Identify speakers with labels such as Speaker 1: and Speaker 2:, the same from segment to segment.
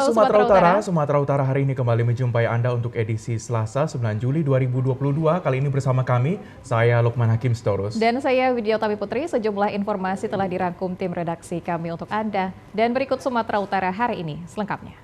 Speaker 1: Sumatera Utara hari ini kembali menjumpai Anda untuk edisi Selasa 9 Juli 2022. Kali ini bersama kami, saya Lukman Hakim Storus.
Speaker 2: Dan saya Widyotami Putri. Sejumlah informasi telah dirangkum tim redaksi kami untuk Anda. Dan berikut Sumatera Utara hari ini selengkapnya.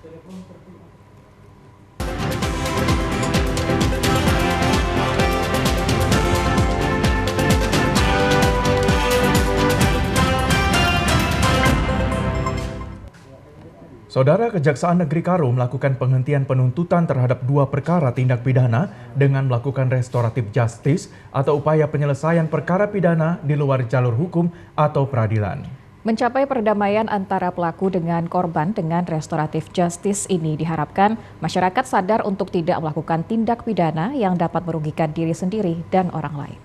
Speaker 1: Saudara, Kejaksaan Negeri Karo melakukan penghentian penuntutan terhadap 2 perkara tindak pidana dengan melakukan restoratif justice atau upaya penyelesaian perkara pidana di luar jalur hukum atau peradilan.
Speaker 2: Mencapai perdamaian antara pelaku dengan korban dengan restoratif justice ini diharapkan masyarakat sadar untuk tidak melakukan tindak pidana yang dapat merugikan diri sendiri dan orang lain.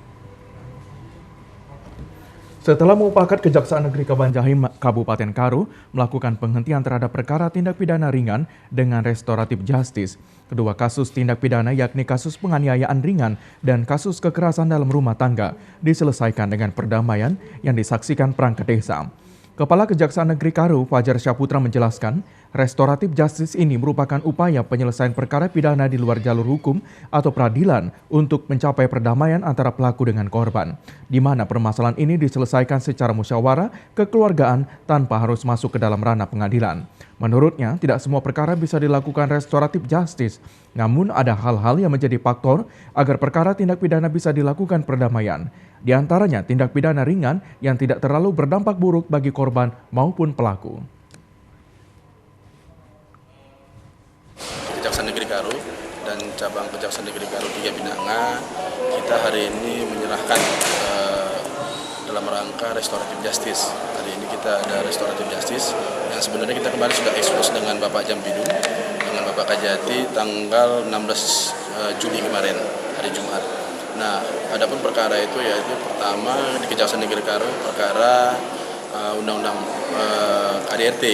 Speaker 1: Setelah mufakat Kejaksaan Negeri Kabanjahim Kabupaten Karo melakukan penghentian terhadap perkara tindak pidana ringan dengan restoratif justice, kedua kasus tindak pidana yakni kasus penganiayaan ringan dan kasus kekerasan dalam rumah tangga diselesaikan dengan perdamaian yang disaksikan perangkat desa. Kepala Kejaksaan Negeri Karo, Fajar Syaputra menjelaskan, restoratif justice ini merupakan upaya penyelesaian perkara pidana di luar jalur hukum atau peradilan untuk mencapai perdamaian antara pelaku dengan korban, di mana permasalahan ini diselesaikan secara musyawarah kekeluargaan tanpa harus masuk ke dalam ranah pengadilan. Menurutnya, tidak semua perkara bisa dilakukan restoratif justice, namun ada hal-hal yang menjadi faktor agar perkara tindak pidana bisa dilakukan perdamaian. Di antaranya tindak pidana ringan yang tidak terlalu berdampak buruk bagi korban maupun pelaku.
Speaker 3: Kejaksaan Negeri Karo dan cabang Kejaksaan Negeri Karo 3 Pinanga, kita hari ini menyerahkan dalam rangka restoratif justice. Hari ini kita ada restoratif justice yang sebenarnya kita kemarin sudah ekspos dengan Bapak Jampidum, dengan Bapak Kajati tanggal 16 Juli kemarin, hari Jumat. Nah, adapun perkara itu yaitu pertama di Kejaksaan Negeri Karo perkara Undang-Undang KDRT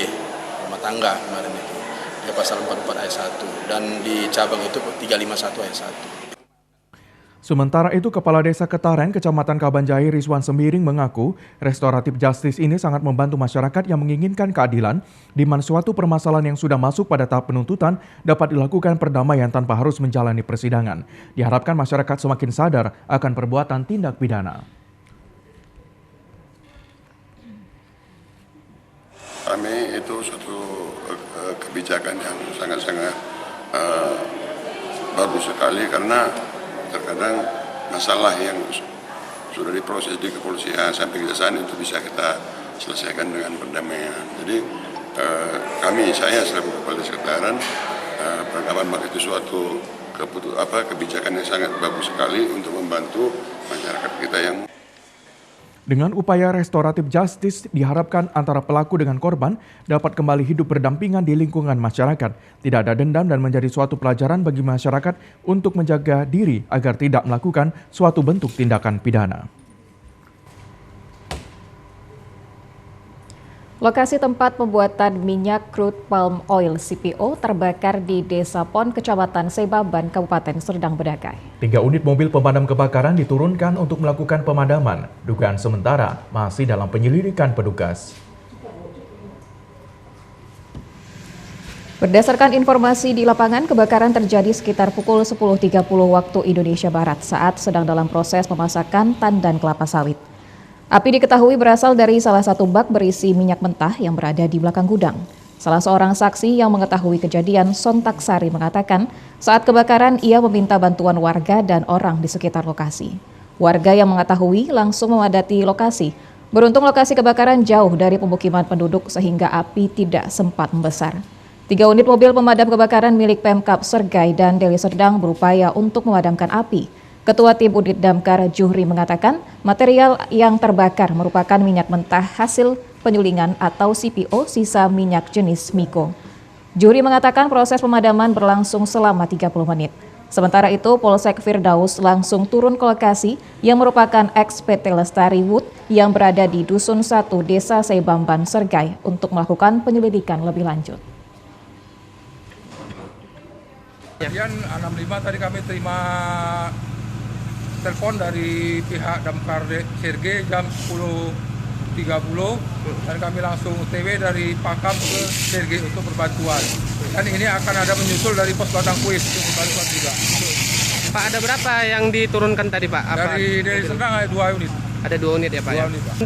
Speaker 3: rumah tangga kemarin itu di pasal 44 ayat 1 dan di cabang itu 351 ayat 1.
Speaker 1: Sementara itu, Kepala Desa Ketaren, Kecamatan Kabanjahi Rizwan Sembiring mengaku restoratif justice ini sangat membantu masyarakat yang menginginkan keadilan di mana suatu permasalahan yang sudah masuk pada tahap penuntutan dapat dilakukan perdamaian tanpa harus menjalani persidangan. Diharapkan masyarakat semakin sadar akan perbuatan tindak pidana.
Speaker 4: Kami itu suatu kebijakan yang sangat-sangat bagus sekali karena terkadang masalah yang sudah diproses di kepolisian sampai kejaksaan itu bisa kita selesaikan dengan perdamaian. Jadi saya selaku Kepala Sekretariat beranggapan bahwa itu suatu kebijakan yang sangat bagus sekali untuk membantu masyarakat kita yang.
Speaker 1: Dengan upaya restoratif justice, diharapkan antara pelaku dengan korban dapat kembali hidup berdampingan di lingkungan masyarakat. Tidak ada dendam dan menjadi suatu pelajaran bagi masyarakat untuk menjaga diri agar tidak melakukan suatu bentuk tindakan pidana.
Speaker 2: Lokasi tempat pembuatan minyak crude palm oil CPO terbakar di Desa Pon, Kecamatan Sebaban, Kabupaten Serdang Bedagai.
Speaker 1: 3 unit mobil pemadam kebakaran diturunkan untuk melakukan pemadaman. Dugaan sementara masih dalam penyelidikan petugas.
Speaker 2: Berdasarkan informasi di lapangan, kebakaran terjadi sekitar pukul 10.30 waktu Indonesia Barat saat sedang dalam proses pemasakan tandan kelapa sawit. Api diketahui berasal dari salah satu bak berisi minyak mentah yang berada di belakang gudang. Salah seorang saksi yang mengetahui kejadian sontak sari mengatakan saat kebakaran ia meminta bantuan warga dan orang di sekitar lokasi. Warga yang mengetahui langsung memadati lokasi. Beruntung lokasi kebakaran jauh dari pemukiman penduduk sehingga api tidak sempat membesar. 3 unit mobil pemadam kebakaran milik Pemkab Sergai dan Deli Serdang berupaya untuk memadamkan api. Ketua Tim Unit Damkar Juhri mengatakan material yang terbakar merupakan minyak mentah hasil penyulingan atau CPO sisa minyak jenis Miko. Juhri mengatakan proses pemadaman berlangsung selama 30 menit. Sementara itu Polsek Firdaus langsung turun ke lokasi yang merupakan ex-PT Lestari Wood yang berada di Dusun 1 Desa Sebamban Sergai untuk melakukan penyelidikan lebih lanjut.
Speaker 5: Kemudian 65 tadi kami terima telepon dari pihak Damkar Serge jam 10.30 dan kami langsung OTW dari Pakam ke Serge untuk berbantuan. Dan ini akan ada menyusul dari pos Batang Kuis untuk Balikpapan juga.
Speaker 6: Pak, ada berapa yang diturunkan tadi Pak?
Speaker 5: Dari Serdang ada 2 unit.
Speaker 6: Ada 2 unit ya Pak?
Speaker 5: 2 unit, Pak.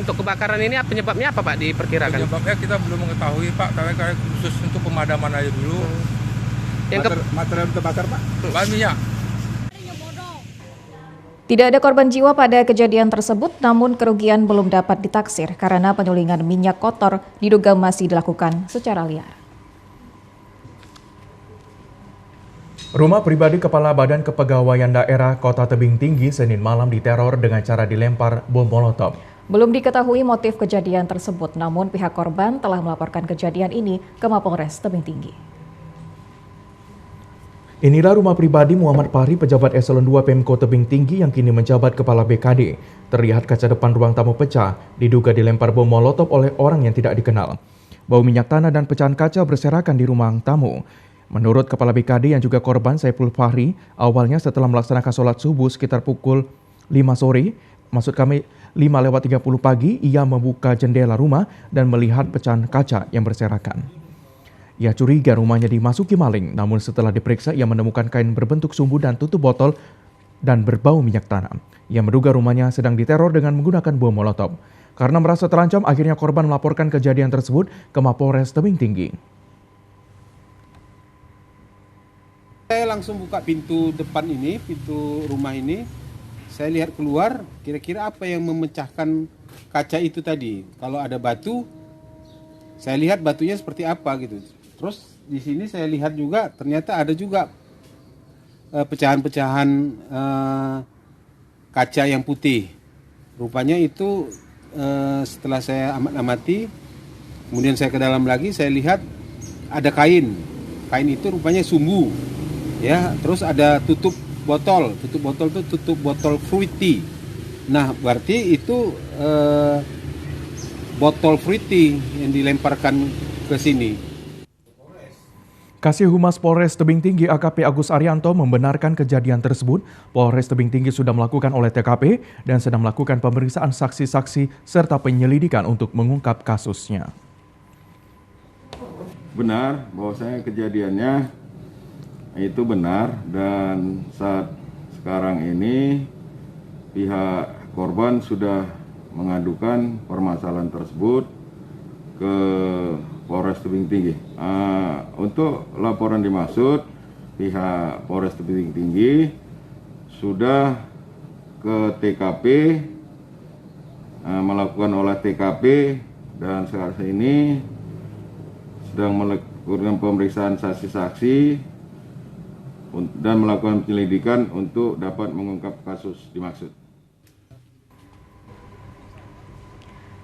Speaker 6: Untuk kebakaran ini penyebabnya apa Pak diperkirakan?
Speaker 5: Penyebabnya kita belum mengetahui Pak, karena khusus untuk pemadaman aja dulu.
Speaker 7: Material terbakar Pak?
Speaker 5: Bahan minyak.
Speaker 2: Tidak ada korban jiwa pada kejadian tersebut, namun kerugian belum dapat ditaksir karena penyulingan minyak kotor diduga masih dilakukan secara liar.
Speaker 1: Rumah pribadi Kepala Badan Kepegawaian Daerah Kota Tebing Tinggi Senin malam diteror dengan cara dilempar bom molotov.
Speaker 2: Belum diketahui motif kejadian tersebut, namun pihak korban telah melaporkan kejadian ini ke Mapolres Tebing Tinggi.
Speaker 1: Inilah rumah pribadi Muhammad Fahri, pejabat eselon 2 Pemko Tebing Tinggi yang kini menjabat Kepala BKD. Terlihat kaca depan ruang tamu pecah, diduga dilempar bom molotov oleh orang yang tidak dikenal. Bau minyak tanah dan pecahan kaca berserakan di ruang tamu. Menurut Kepala BKD yang juga korban Saiful Fahri, awalnya setelah melaksanakan sholat subuh sekitar pukul 5 sore, 5:30 pagi, ia membuka jendela rumah dan melihat pecahan kaca yang berserakan. Ia curiga rumahnya dimasuki maling, namun setelah diperiksa ia menemukan kain berbentuk sumbu dan tutup botol dan berbau minyak tanah. Ia menduga rumahnya sedang diteror dengan menggunakan bom molotov. Karena merasa terancam, akhirnya korban melaporkan kejadian tersebut ke Mapolres Tebing Tinggi.
Speaker 7: Saya langsung buka pintu depan ini, pintu rumah ini. Saya lihat keluar, kira-kira apa yang memecahkan kaca itu tadi. Kalau ada batu, saya lihat batunya seperti apa gitu. Terus di sini saya lihat juga ternyata ada juga pecahan-pecahan kaca yang putih. Rupanya itu setelah saya amati, kemudian saya ke dalam lagi, saya lihat ada kain. Kain itu rupanya sumbu. Ya, terus ada tutup botol itu tutup botol fruity. Nah, berarti itu botol fruity yang dilemparkan ke sini.
Speaker 1: Kasih Humas Polres Tebing Tinggi AKP Agus Arianto membenarkan kejadian tersebut. Polres Tebing Tinggi sudah melakukan olah TKP dan sedang melakukan pemeriksaan saksi-saksi serta penyelidikan untuk mengungkap kasusnya.
Speaker 8: Benar bahwasanya kejadiannya itu benar, dan saat sekarang ini pihak korban sudah mengadukan permasalahan tersebut ke Polres Tebing Tinggi. Untuk laporan dimaksud, pihak Polres Tebing Tinggi sudah ke TKP, melakukan olah TKP, dan saat ini sedang melakukan pemeriksaan saksi-saksi dan melakukan penyelidikan untuk dapat mengungkap kasus dimaksud.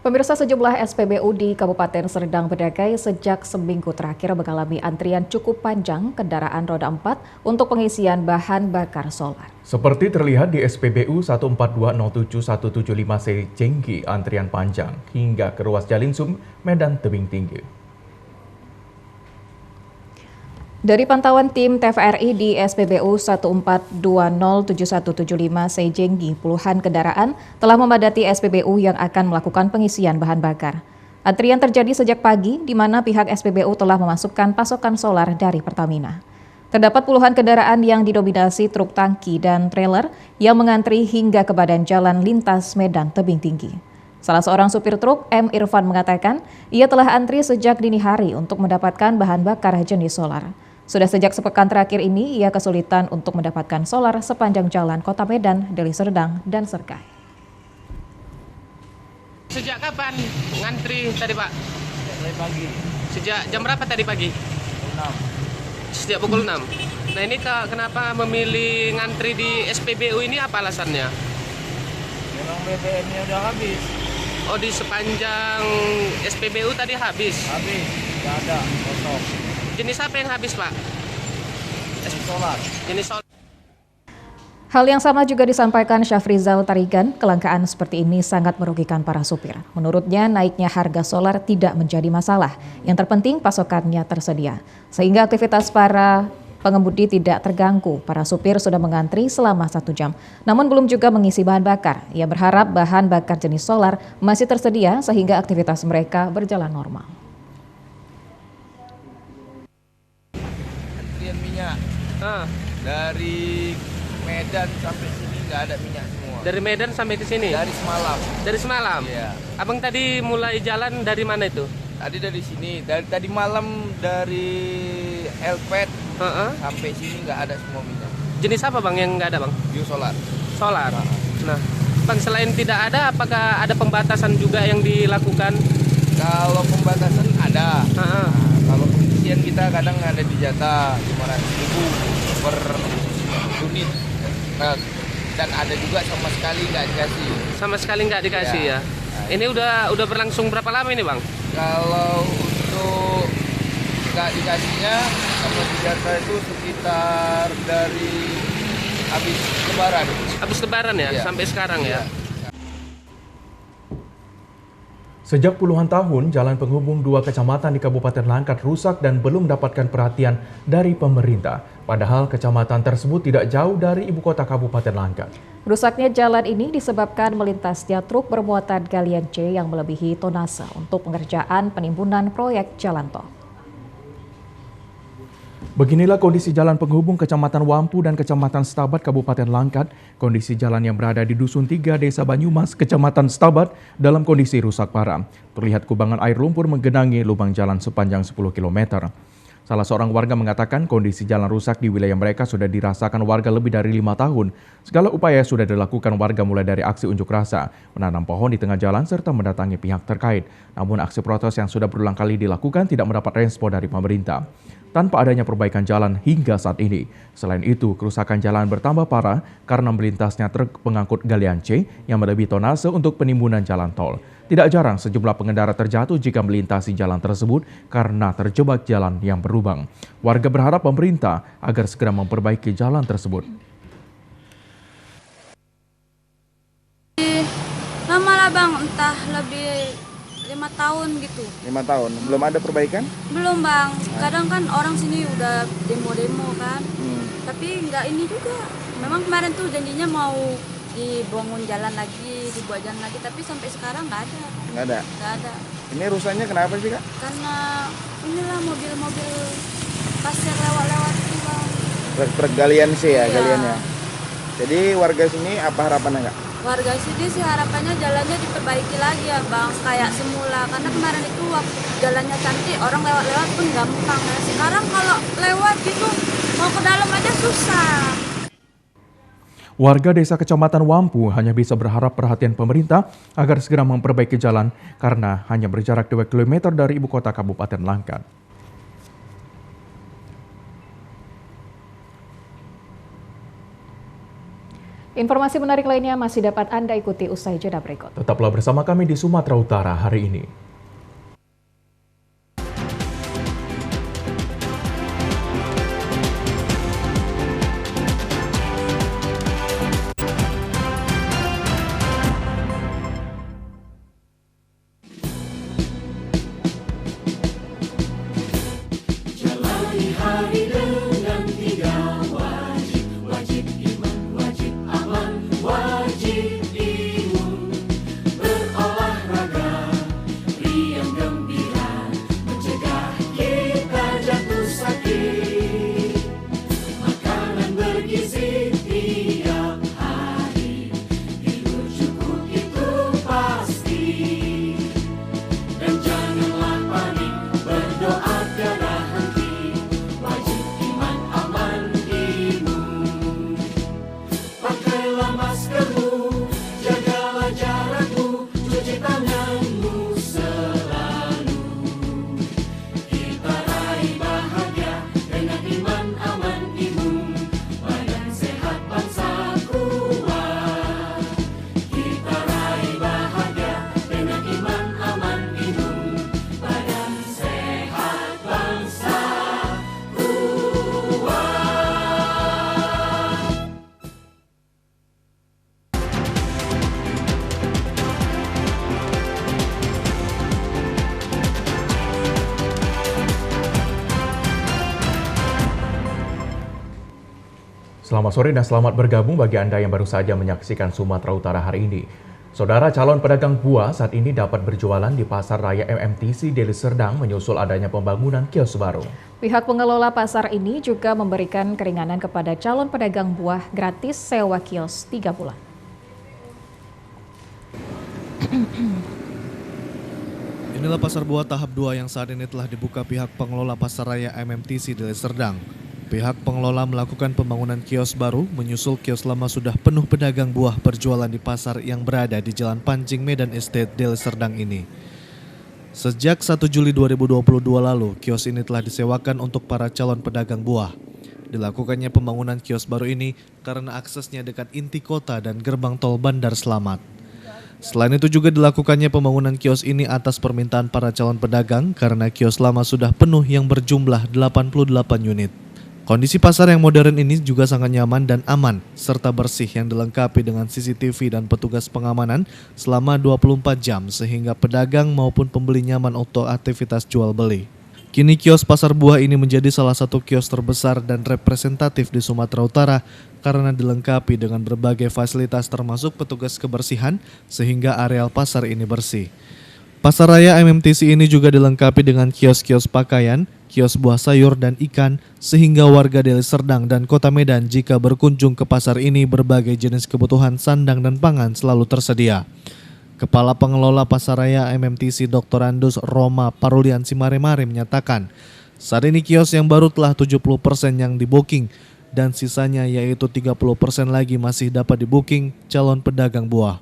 Speaker 2: Pemirsa, sejumlah SPBU di Kabupaten Serdang Bedagai sejak seminggu terakhir mengalami antrian cukup panjang kendaraan roda 4 untuk pengisian bahan bakar solar.
Speaker 1: Seperti terlihat di SPBU 14207-175C Jengki, antrian panjang hingga ke ruas Jalinsum, Medan Tebing Tinggi.
Speaker 2: Dari pantauan tim TVRI di SPBU 14207-175C Jenggi, puluhan kendaraan telah memadati SPBU yang akan melakukan pengisian bahan bakar. Antrian terjadi sejak pagi, di mana pihak SPBU telah memasukkan pasokan solar dari Pertamina. Terdapat puluhan kendaraan yang didominasi truk tangki dan trailer yang mengantri hingga ke badan jalan lintas Medan Tebing Tinggi. Salah seorang supir truk, M. Irfan, mengatakan ia telah antri sejak dini hari untuk mendapatkan bahan bakar jenis solar. Sudah sejak sepekan terakhir ini, ia kesulitan untuk mendapatkan solar sepanjang jalan Kota Medan, Deli Serdang, dan Serkai.
Speaker 6: Sejak kapan ngantri tadi Pak?
Speaker 9: Dari pagi.
Speaker 6: Sejak jam berapa tadi pagi?
Speaker 9: 6.
Speaker 6: Sejak pukul 6. Nah ini kenapa memilih ngantri di SPBU ini, apa alasannya?
Speaker 9: Memang BBM-nya udah habis.
Speaker 6: Oh, di sepanjang SPBU tadi habis?
Speaker 9: Habis, nggak ada, kosong.
Speaker 6: Jenis apa yang habis Pak?
Speaker 9: Solar.
Speaker 6: Jenis solar.
Speaker 2: Hal yang sama juga disampaikan Syafrizal Tarigan, kelangkaan seperti ini sangat merugikan para supir. Menurutnya, naiknya harga solar tidak menjadi masalah. Yang terpenting pasokannya tersedia, sehingga aktivitas para pengemudi tidak terganggu. Para supir sudah mengantri selama 1 jam, namun belum juga mengisi bahan bakar. Ia berharap bahan bakar jenis solar masih tersedia sehingga aktivitas mereka berjalan normal.
Speaker 9: Dari Medan sampai sini nggak ada minyak semua.
Speaker 6: Dari Medan sampai ke sini?
Speaker 9: Dari semalam.
Speaker 6: Dari semalam?
Speaker 9: Iya.
Speaker 6: Abang tadi mulai jalan dari mana itu?
Speaker 9: Tadi dari sini, dari tadi malam dari Elpet sampai sini nggak ada semua minyak.
Speaker 6: Jenis apa bang yang nggak ada bang?
Speaker 9: Biosolar.
Speaker 6: Solar. Nah, bang selain tidak ada, apakah ada pembatasan juga yang dilakukan?
Speaker 9: Kalau pembatasan ada. Nah, kalau pengisian kita kadang ada di jatah 500.000 per unit. Nah, dan ada juga sama sekali nggak dikasih.
Speaker 6: Sama sekali nggak dikasih ya. Ini udah berlangsung berapa lama ini bang?
Speaker 9: Kalau untuk nggak dikasihnya sama di jatah itu sekitar dari habis Lebaran.
Speaker 6: Habis Lebaran ya, sampai sekarang ya.
Speaker 1: Sejak puluhan tahun, jalan penghubung dua kecamatan di Kabupaten Langkat rusak dan belum mendapatkan perhatian dari pemerintah. Padahal kecamatan tersebut tidak jauh dari ibu kota Kabupaten Langkat.
Speaker 2: Rusaknya jalan ini disebabkan melintasnya truk bermuatan galian C yang melebihi tonase untuk pengerjaan penimbunan proyek jalan tol.
Speaker 1: Beginilah kondisi jalan penghubung Kecamatan Wampu dan Kecamatan Stabat Kabupaten Langkat. Kondisi jalan yang berada di Dusun 3 Desa Banyumas, Kecamatan Stabat dalam kondisi rusak parah. Terlihat kubangan air lumpur menggenangi lubang jalan sepanjang 10 km. Salah seorang warga mengatakan kondisi jalan rusak di wilayah mereka sudah dirasakan warga lebih dari 5 tahun. Segala upaya sudah dilakukan warga mulai dari aksi unjuk rasa, menanam pohon di tengah jalan serta mendatangi pihak terkait. Namun aksi protes yang sudah berulang kali dilakukan tidak mendapat respon dari pemerintah. Tanpa adanya perbaikan jalan hingga saat ini. Selain itu, kerusakan jalan bertambah parah karena melintasnya truk pengangkut galian C yang melebihi tonase untuk penimbunan jalan tol. Tidak jarang sejumlah pengendara terjatuh jika melintasi jalan tersebut karena terjebak jalan yang berlubang. Warga berharap pemerintah agar segera memperbaiki jalan tersebut.
Speaker 10: Lama lah bang, entah lebih 5 tahun gitu.
Speaker 11: 5 tahun, belum ada perbaikan?
Speaker 10: Belum bang, kadang kan orang sini udah demo-demo kan, tapi nggak ini juga. Memang kemarin tuh janjinya mau dibangun jalan lagi, dibuat jalan lagi, tapi sampai sekarang nggak ada.
Speaker 11: Nggak ada?
Speaker 10: Nggak ada.
Speaker 11: Ini rusaknya kenapa sih kak?
Speaker 10: Karena inilah mobil-mobil pasir lewat-lewat itu bang.
Speaker 11: Truk galian sih ya, galiannya. Jadi warga sini apa harapannya kak?
Speaker 10: Warga sini sih harapannya jalannya diperbaiki lagi ya bang, kayak semula. Karena kemarin itu waktu jalannya cantik, orang lewat-lewat pun gampang ya. Sekarang kalau lewat gitu, mau ke dalam aja susah.
Speaker 1: Warga desa Kecamatan Wampu hanya bisa berharap perhatian pemerintah agar segera memperbaiki jalan karena hanya berjarak 2 km dari ibu kota Kabupaten Langkat.
Speaker 2: Informasi menarik lainnya masih dapat Anda ikuti usai jeda berikut.
Speaker 1: Tetaplah bersama kami di Sumatera Utara hari ini. Selamat sore dan selamat bergabung bagi Anda yang baru saja menyaksikan Sumatera Utara hari ini. Saudara, calon pedagang buah saat ini dapat berjualan di Pasar Raya MMTC Deli Serdang menyusul adanya pembangunan kios baru.
Speaker 2: Pihak pengelola pasar ini juga memberikan keringanan kepada calon pedagang buah gratis sewa kios 3 bulan.
Speaker 12: Inilah pasar buah tahap 2 yang saat ini telah dibuka pihak pengelola Pasar Raya MMTC Deli Serdang. Pihak pengelola melakukan pembangunan kios baru, menyusul kios lama sudah penuh pedagang buah berjualan di pasar yang berada di Jalan Pancing Medan Estate Deli Serdang ini. Sejak 1 Juli 2022 lalu, kios ini telah disewakan untuk para calon pedagang buah. Dilakukannya pembangunan kios baru ini karena aksesnya dekat inti kota dan gerbang tol Bandar Slamet. Selain itu juga dilakukannya pembangunan kios ini atas permintaan para calon pedagang karena kios lama sudah penuh yang berjumlah 88 unit. Kondisi pasar yang modern ini juga sangat nyaman dan aman, serta bersih yang dilengkapi dengan CCTV dan petugas pengamanan selama 24 jam sehingga pedagang maupun pembeli nyaman untuk aktivitas jual beli. Kini kios pasar buah ini menjadi salah satu kios terbesar dan representatif di Sumatera Utara karena dilengkapi dengan berbagai fasilitas termasuk petugas kebersihan sehingga areal pasar ini bersih. Pasar Raya MMTC ini juga dilengkapi dengan kios-kios pakaian, kios buah sayur dan ikan, sehingga warga Deli Serdang dan Kota Medan jika berkunjung ke pasar ini berbagai jenis kebutuhan sandang dan pangan selalu tersedia. Kepala Pengelola Pasar Raya MMTC Dr. Andus Roma Parulian Simaremare menyatakan, saat ini kios yang baru telah 70% yang di-booking dan sisanya yaitu 30% lagi masih dapat di-booking calon pedagang buah.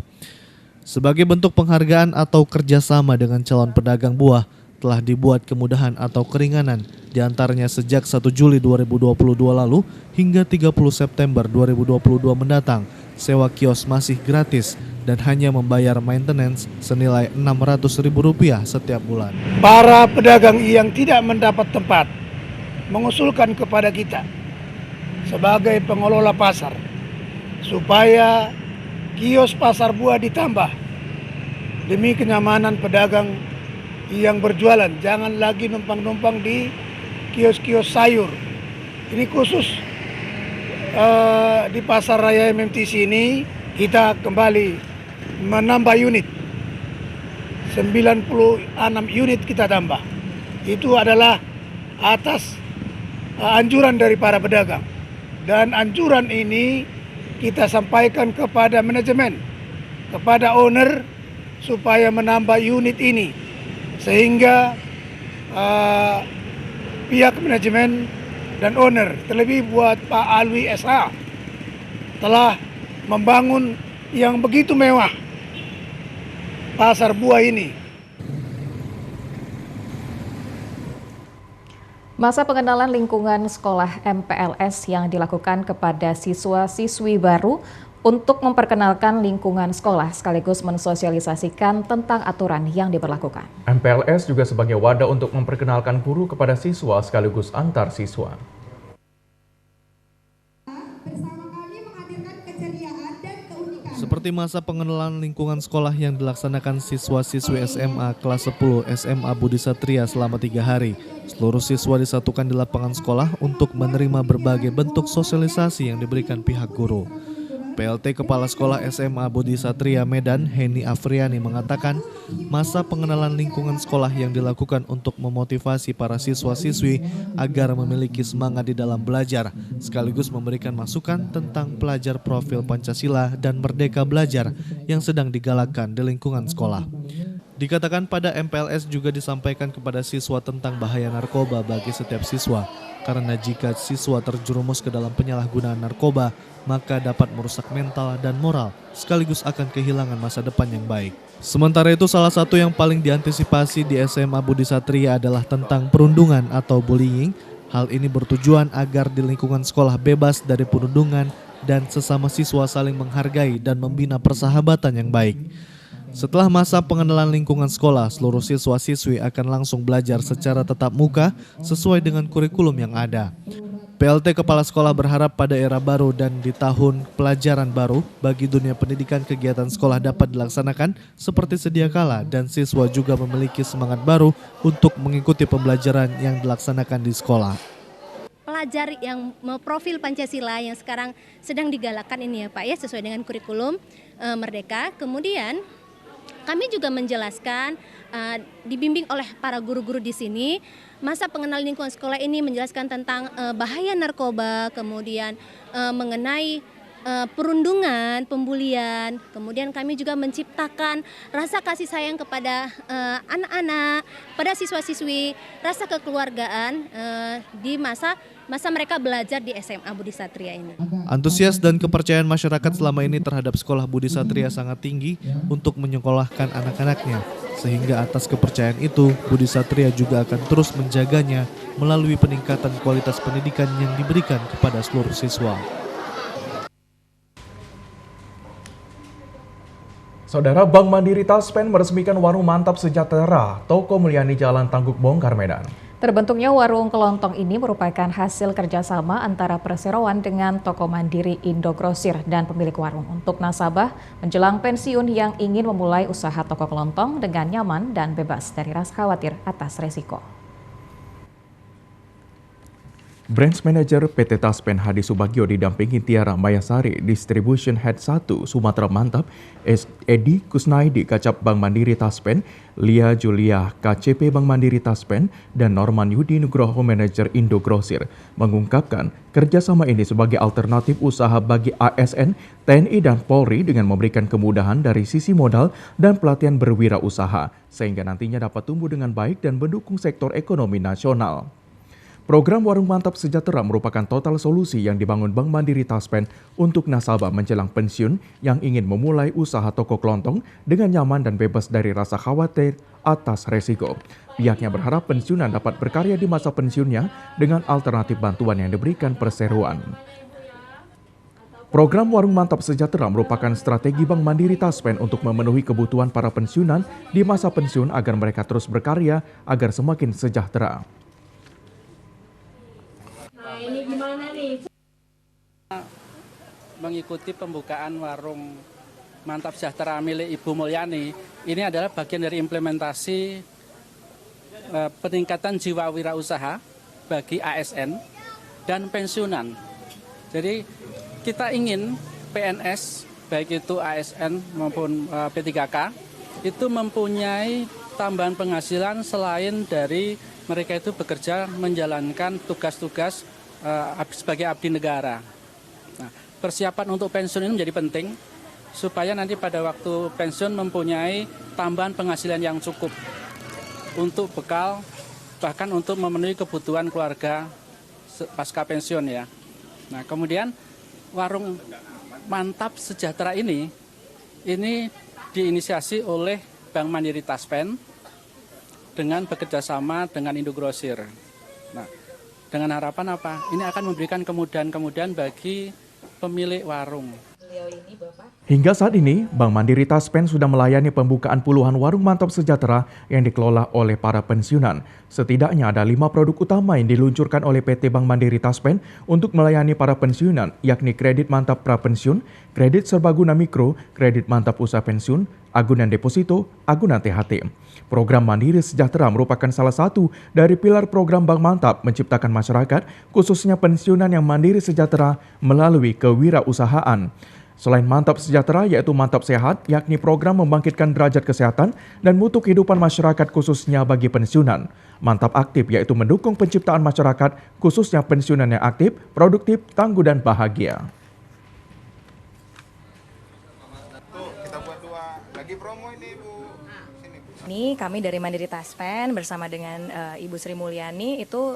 Speaker 12: Sebagai bentuk penghargaan atau kerjasama dengan calon pedagang buah, telah dibuat kemudahan atau keringanan diantaranya sejak 1 Juli 2022 lalu hingga 30 September 2022 mendatang, sewa kios masih gratis dan hanya membayar maintenance senilai Rp600.000 setiap bulan.
Speaker 13: Para pedagang yang tidak mendapat tempat mengusulkan kepada kita sebagai pengelola pasar supaya kios pasar buah ditambah demi kenyamanan pedagang yang berjualan. Jangan lagi numpang-numpang di kios-kios sayur. Ini khusus di Pasar Raya MMTC ini kita kembali menambah unit. 96 unit kita tambah. Itu adalah atas anjuran dari para pedagang. Dan anjuran ini kita sampaikan kepada manajemen, kepada owner supaya menambah unit ini sehingga pihak manajemen dan owner, terlebih buat Pak Alwi SH, telah membangun yang begitu mewah pasar buah ini.
Speaker 2: Masa pengenalan lingkungan sekolah MPLS yang dilakukan kepada siswa-siswi baru untuk memperkenalkan lingkungan sekolah sekaligus mensosialisasikan tentang aturan yang diberlakukan.
Speaker 1: MPLS juga sebagai wadah untuk memperkenalkan guru kepada siswa sekaligus antar siswa.
Speaker 12: Seperti masa pengenalan lingkungan sekolah yang dilaksanakan siswa-siswi SMA kelas 10 SMA Budi Satria selama 3 hari. Seluruh siswa disatukan di lapangan sekolah untuk menerima berbagai bentuk sosialisasi yang diberikan pihak guru. PLT Kepala Sekolah SMA Budi Satria Medan, Heni Afriani mengatakan, masa pengenalan lingkungan sekolah yang dilakukan untuk memotivasi para siswa-siswi agar memiliki semangat di dalam belajar, sekaligus memberikan masukan tentang pelajar profil Pancasila dan Merdeka Belajar yang sedang digalakkan di lingkungan sekolah. Dikatakan pada MPLS juga disampaikan kepada siswa tentang bahaya narkoba bagi setiap siswa, karena jika siswa terjerumus ke dalam penyalahgunaan narkoba, maka dapat merusak mental dan moral, sekaligus akan kehilangan masa depan yang baik. Sementara itu, salah satu yang paling diantisipasi di SMA Budi Satria adalah tentang perundungan atau bullying. Hal ini bertujuan agar di lingkungan sekolah bebas dari perundungan dan sesama siswa saling menghargai dan membina persahabatan yang baik. Setelah masa pengenalan lingkungan sekolah, seluruh siswa-siswi akan langsung belajar secara tatap muka sesuai dengan kurikulum yang ada. PLT Kepala Sekolah berharap pada era baru dan di tahun pelajaran baru bagi dunia pendidikan kegiatan sekolah dapat dilaksanakan seperti sedia kala dan siswa juga memiliki semangat baru untuk mengikuti pembelajaran yang dilaksanakan di sekolah.
Speaker 14: mempelajari yang profil Pancasila yang sekarang sedang digalakkan ini ya Pak ya, sesuai dengan kurikulum Merdeka. Kemudian kami juga menjelaskan, dibimbing oleh para guru-guru di sini, masa pengenalan lingkungan sekolah ini menjelaskan tentang bahaya narkoba, kemudian mengenai perundungan, pembulian. Kemudian kami juga menciptakan rasa kasih sayang kepada anak-anak, pada siswa-siswi, rasa kekeluargaan di masa mereka belajar di SMA Budi Satria ini.
Speaker 12: Antusias dan kepercayaan masyarakat selama ini terhadap sekolah Budi Satria sangat tinggi untuk menyekolahkan anak-anaknya. Sehingga atas kepercayaan itu, Budi Satria juga akan terus menjaganya melalui peningkatan kualitas pendidikan yang diberikan kepada seluruh siswa.
Speaker 1: Saudara, Bank Mandiri Taspen meresmikan warung mantap sejahtera Toko Mulyani Jalan Tangguk Bongkar, Medan.
Speaker 2: Terbentuknya warung kelontong ini merupakan hasil kerjasama antara perseroan dengan Toko Mandiri Indogrosir dan pemilik warung untuk nasabah menjelang pensiun yang ingin memulai usaha toko kelontong dengan nyaman dan bebas dari rasa khawatir atas resiko.
Speaker 1: Branch Manager PT Taspen Hadi Subagio didampingi Tiara Mayasari, Distribution Head 1 Sumatera Mantap, Edi Kusnaidi Kacap Bank Mandiri Taspen, Lia Julia KCP Bank Mandiri Taspen, dan Norman Yudi Nugroho Manager Indogrosir mengungkapkan kerjasama ini sebagai alternatif usaha bagi ASN, TNI, dan Polri dengan memberikan kemudahan dari sisi modal dan pelatihan berwirausaha sehingga nantinya dapat tumbuh dengan baik dan mendukung sektor ekonomi nasional. Program Warung Mantap Sejahtera merupakan total solusi yang dibangun Bank Mandiri Taspen untuk nasabah menjelang pensiun yang ingin memulai usaha toko kelontong dengan nyaman dan bebas dari rasa khawatir atas resiko. Pihaknya berharap pensiunan dapat berkarya di masa pensiunnya dengan alternatif bantuan yang diberikan perseroan. Program Warung Mantap Sejahtera merupakan strategi Bank Mandiri Taspen untuk memenuhi kebutuhan para pensiunan di masa pensiun agar mereka terus berkarya agar semakin sejahtera.
Speaker 15: Ini gimana nih?
Speaker 16: Mengikuti pembukaan warung Mantap Sejahtera milik Ibu Mulyani, ini adalah bagian dari implementasi peningkatan jiwa wirausaha bagi ASN dan pensiunan. Jadi kita ingin PNS, baik itu ASN maupun P3K, itu mempunyai tambahan penghasilan selain dari mereka itu bekerja menjalankan tugas-tugas sebagai abdi negara. Nah, persiapan untuk pensiun ini menjadi penting supaya nanti pada waktu pensiun mempunyai tambahan penghasilan yang cukup untuk bekal, bahkan untuk memenuhi kebutuhan keluarga pasca pensiun ya. Nah, kemudian warung Mantap Sejahtera ini diinisiasi oleh Bank Mandiri Taspen dengan bekerjasama dengan Indogrosir. Nah, dengan harapan apa? Ini akan memberikan kemudahan-kemudahan bagi pemilik warung.
Speaker 1: Hingga saat ini, Bank Mandiri Taspen sudah melayani pembukaan puluhan warung mantap sejahtera yang dikelola oleh para pensiunan. Setidaknya ada 5 produk utama yang diluncurkan oleh PT Bank Mandiri Taspen untuk melayani para pensiunan, yakni kredit mantap prapensiun, kredit serbaguna mikro, kredit mantap usaha pensiun, agunan deposito, agunan THT. Program Mandiri Sejahtera merupakan salah satu dari pilar program Bank Mantap menciptakan masyarakat, khususnya pensiunan yang mandiri sejahtera melalui kewirausahaan. Selain Mantap Sejahtera yaitu Mantap Sehat, yakni program membangkitkan derajat kesehatan dan mutu kehidupan masyarakat khususnya bagi pensiunan. Mantap Aktif yaitu mendukung penciptaan masyarakat khususnya pensiunan yang aktif, produktif, tangguh, dan bahagia.
Speaker 11: Kita buat 2 lagi promo ini, Bu.
Speaker 17: Ini kami dari Mandiri Taspen bersama dengan Ibu Sri Mulyani itu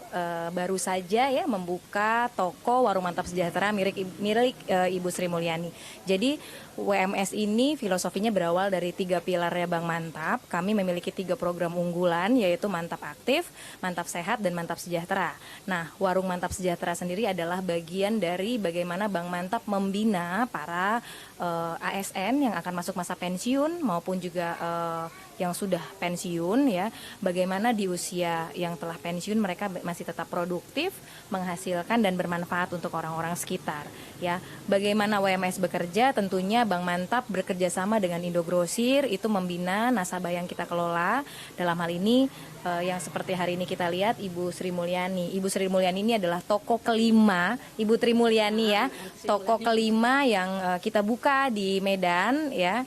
Speaker 17: baru saja ya membuka toko Warung Mantap Sejahtera milik Ibu Sri Mulyani. Jadi WMS ini filosofinya berawal dari 3 pilarnya Bank Mantap. Kami memiliki 3 program unggulan yaitu Mantap Aktif, Mantap Sehat, dan Mantap Sejahtera. Nah, Warung Mantap Sejahtera sendiri adalah bagian dari bagaimana Bank Mantap membina para ASN yang akan masuk masa pensiun maupun juga yang sudah pensiun ya, bagaimana di usia yang telah pensiun mereka masih tetap produktif, menghasilkan dan bermanfaat untuk orang-orang sekitar ya. Bagaimana WMS bekerja? Tentunya Bank Mantap bekerja sama dengan Indogrosir itu membina nasabah yang kita kelola. Dalam hal ini yang seperti hari ini kita lihat Ibu Sri Mulyani. Ibu Sri Mulyani ini adalah toko kelima, Ibu Tri Mulyani ya, toko kelima yang kita buka di Medan ya,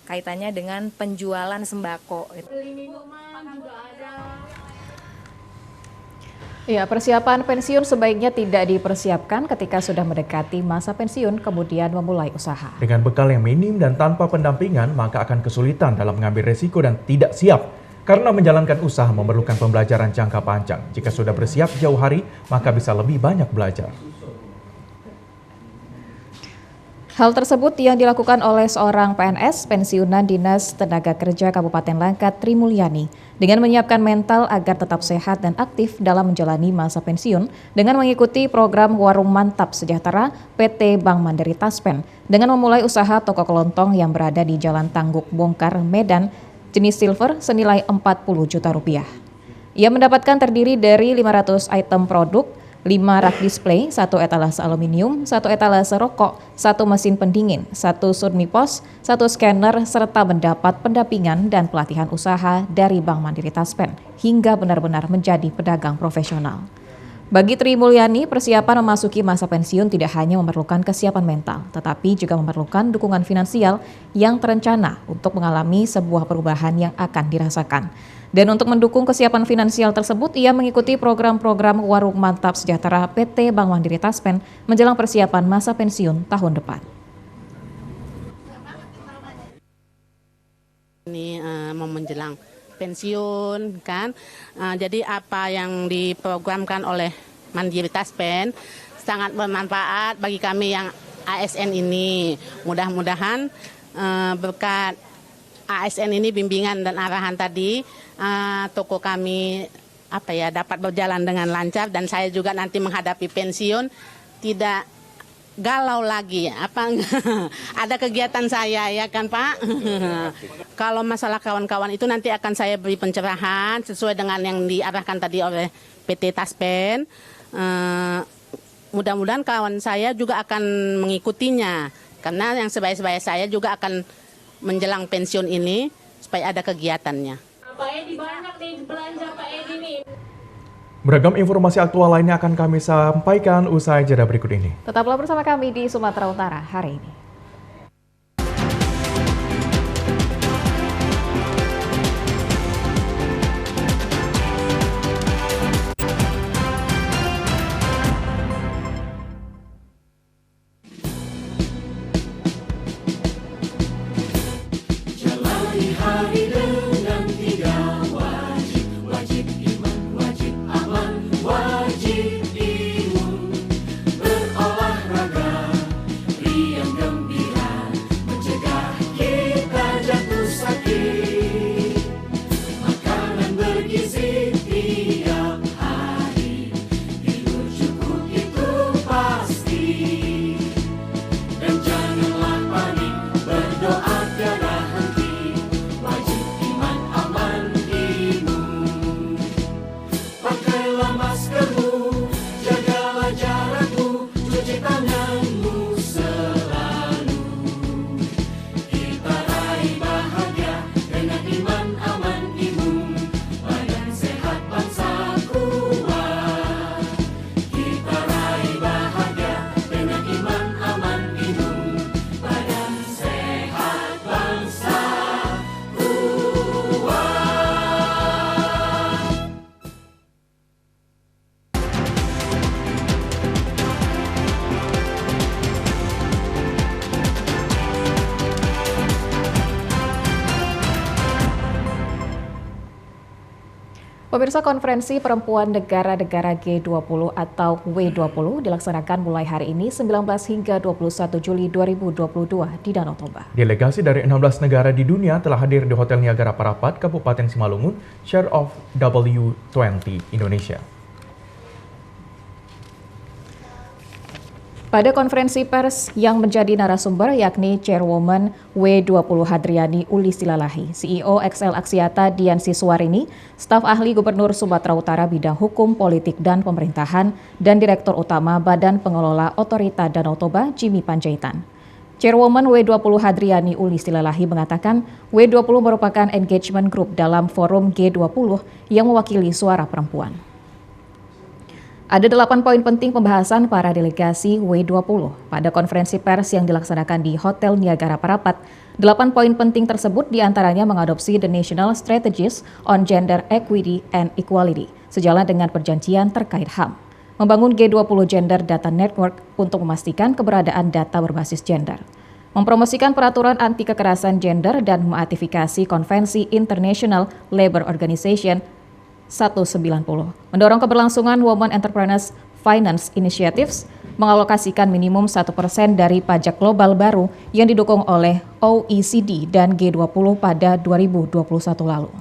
Speaker 17: kaitannya dengan penjualan sembako.
Speaker 2: Ya, persiapan pensiun sebaiknya tidak dipersiapkan ketika sudah mendekati masa pensiun kemudian memulai usaha.
Speaker 1: Dengan bekal yang minim dan tanpa pendampingan, maka akan kesulitan dalam mengambil resiko dan tidak siap. Karena menjalankan usaha memerlukan pembelajaran jangka panjang. Jika sudah bersiap jauh hari, maka bisa lebih banyak belajar.
Speaker 2: Hal tersebut yang dilakukan oleh seorang PNS pensiunan Dinas Tenaga Kerja Kabupaten Langkat, Tri Mulyani, dengan menyiapkan mental agar tetap sehat dan aktif dalam menjalani masa pensiun dengan mengikuti program Warung Mantap Sejahtera PT Bank Mandiri Taspen dengan memulai usaha toko kelontong yang berada di Jalan Tangguk Bongkar, Medan, jenis silver senilai 40 juta rupiah. Ia mendapatkan terdiri dari 500 item produk, 5 rak display, 1 etalase aluminium, 1 etalase rokok, 1 mesin pendingin, 1 surmi pos, 1 scanner, serta mendapat pendampingan dan pelatihan usaha dari Bank Mandiri Taspen hingga benar-benar menjadi pedagang profesional. Bagi Tri Mulyani, persiapan memasuki masa pensiun tidak hanya memerlukan kesiapan mental, tetapi juga memerlukan dukungan finansial yang terencana untuk mengalami sebuah perubahan yang akan dirasakan. Dan untuk mendukung kesiapan finansial tersebut, ia mengikuti program-program Warung Mantap Sejahtera PT Bank Mandiri Taspen menjelang persiapan masa pensiun tahun depan.
Speaker 18: Ini mau menjelang pensiun kan, jadi apa yang diprogramkan oleh Mandiri Taspen sangat bermanfaat bagi kami yang ASN ini. Mudah-mudahan berkat ASN ini bimbingan dan arahan tadi, toko kami dapat berjalan dengan lancar dan saya juga nanti menghadapi pensiun tidak galau lagi, ada kegiatan saya ya kan Pak. Kalau masalah kawan-kawan itu nanti akan saya beri pencerahan sesuai dengan yang diarahkan tadi oleh PT Taspen. Mudah-mudahan kawan saya juga akan mengikutinya karena yang sebaya-sebaya saya juga akan menjelang pensiun ini supaya ada kegiatannya.
Speaker 15: Pak Edi banyak nih belanja Pak Edi nih.
Speaker 1: Beragam informasi aktual lainnya akan kami sampaikan usai jeda berikut ini.
Speaker 2: Tetaplah bersama kami di Sumatera Utara hari ini.
Speaker 15: Jalani hari dengan tiga wajib, wajib iman, wajib aman, wajib imun. Berolahraga, riang gembira, mencegah kita jatuh sakit. Makanan bergizi tiap hari, tidur cukup itu pasti. Dan janganlah panik, berdoa tiada henti. Wajib iman, aman, imun. Pakailah maskermu, jagalah jarakmu, cuci tanganmu selalu. Kita raih bahagia dengan iman, aman, imun. Badan sehat, bangsa kuat. Kita raih bahagia dengan iman, aman, imun. Badan sehat, bangsa kuat.
Speaker 2: Pemirsa, konferensi perempuan negara-negara G20 atau W20 dilaksanakan mulai hari ini 19 hingga 21 Juli 2022 di Danau Toba.
Speaker 1: Delegasi dari 16 negara di dunia telah hadir di Hotel Niagara Parapat, Kabupaten Simalungun, Chair of W20 Indonesia.
Speaker 2: Pada konferensi pers yang menjadi narasumber yakni Chairwoman W20 Hadriani Ulistilalahi, CEO XL Axiata Dian Siswarini, staf ahli Gubernur Sumatera Utara bidang hukum, politik, dan pemerintahan, dan Direktur Utama Badan Pengelola Otorita Danau Toba Jimmy Panjaitan. Chairwoman W20 Hadriani Ulistilalahi mengatakan W20 merupakan engagement group dalam forum G20 yang mewakili suara perempuan. Ada 8 poin penting pembahasan para delegasi W20 pada konferensi pers yang dilaksanakan di Hotel Niagara Parapat. 8 poin penting tersebut diantaranya mengadopsi The National Strategies on Gender Equity and Equality, sejalan dengan perjanjian terkait HAM. Membangun G20 Gender Data Network untuk memastikan keberadaan data berbasis gender. Mempromosikan peraturan anti kekerasan gender dan meratifikasi Konvensi International Labour Organization 190, mendorong keberlangsungan Women Entrepreneurs Finance Initiatives, mengalokasikan minimum 1% dari pajak global baru yang didukung oleh OECD dan G20 pada 2021 lalu.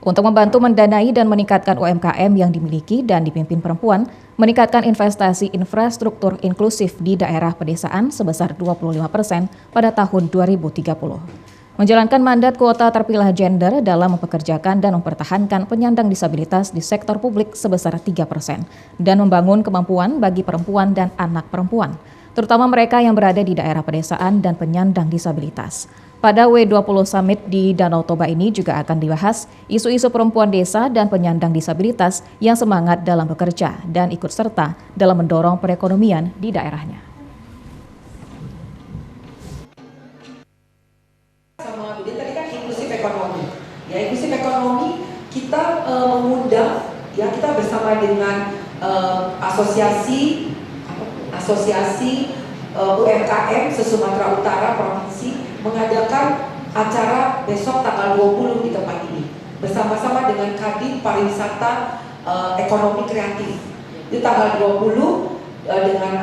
Speaker 2: Untuk membantu mendanai dan meningkatkan UMKM yang dimiliki dan dipimpin perempuan, meningkatkan investasi infrastruktur inklusif di daerah pedesaan sebesar 25% pada tahun 2030. Menjalankan mandat kuota terpilah gender dalam mempekerjakan dan mempertahankan penyandang disabilitas di sektor publik sebesar 3%, dan membangun kemampuan bagi perempuan dan anak perempuan, terutama mereka yang berada di daerah pedesaan dan penyandang disabilitas. Pada W20 Summit di Danau Toba ini juga akan dibahas isu-isu perempuan desa dan penyandang disabilitas yang semangat dalam bekerja dan ikut serta dalam mendorong perekonomian di daerahnya.
Speaker 19: Inklusif ekonomi kita mengundang kita bersama dengan asosiasi UMKM se-Sumatera Utara provinsi mengadakan acara besok tanggal 20 di tempat ini bersama-sama dengan Kadin Pariwisata Ekonomi Kreatif. Di tanggal 20 dengan